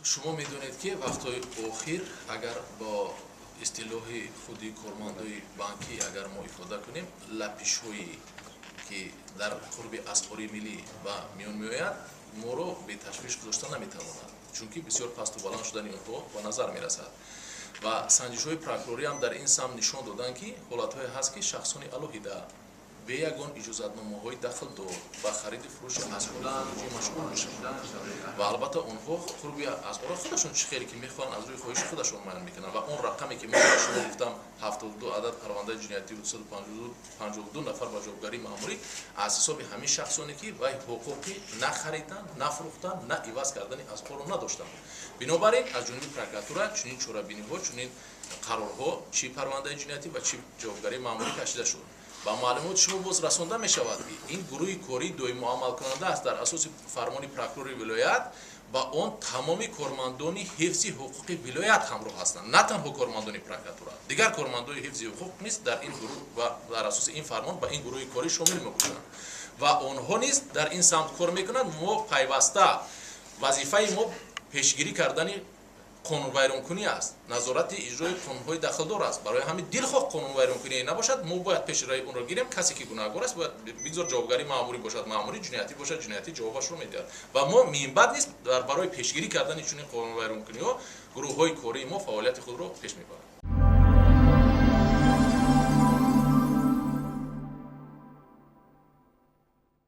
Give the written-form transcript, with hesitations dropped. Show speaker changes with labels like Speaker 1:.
Speaker 1: شما میدونید که وقتای آخر اگر با اصطلاح خودی کارمندای بانکی اگر ما ifade کنیم لپیش‌هایی که در قرب اسعار ملی و میان میآید ما رو به تشویش گذاشتن نمیتواند چون که بسیار پست و بلند شدن اونها به نظر میرسد و سنجش‌های پروکوروری هم در این سم نشان دادند که حالت‌های هست که شخصان الهیده به یگان اجازتنامه‌های داخل دو و خرید فروش اسعار خروجی مشغول میشن و البته اونها قربی اسعار خودشون چه خیلی که میخوان از روی خواهش خودشون بیان میکنن و اون رقمی که من شما گفتم 72 عدد پرونده جنایتی و 252 نفر با جوابگاری ماموری از حساب همین شخصانی که و حقوقی نخریدن نفروختن نه عوض کردن اسعار رو نداشتن بنابراین از جانب پروکوراtura چنین چورابینی‌ها چنین قرارها چی پرونده جنایتی و چی جوابگاری ماموری کشیده شد با معلومات شما باز رسانده می شود که این گروه کاری دوی معامل کننده است در اساس فرمان پروکوروری ولایت با اون تمامی کارمندان حفظ حقوق ولایت همراه هستند نه تنها کارمندان پروکوراtura دیگر کارمندان حفظ حقوق نیست در این گروه و در اساس این فرمان با این گروه کاری شامل می‌کنند و آنها نیز در این سمت کار میکنند ما پیوسته وظیفه ما پیشگیری کردن قانون ویرانکنی است نظارت اجرای قانون‌های داخل دار است برای همین دلخواه قانون ویرانکنی نباشد ما باید پیش روی اون را گیریم کسی که گناهکار است باید بگذار جوابگاری ماموری باشد ماموری جنایتی باشد جنایتی جوابش رو میدهد و ما منبع نیست برای پیشگیری کردن چنین قانون ویرانکنی ها گروه‌های کاری ما فعالیت خود را پیش میبرند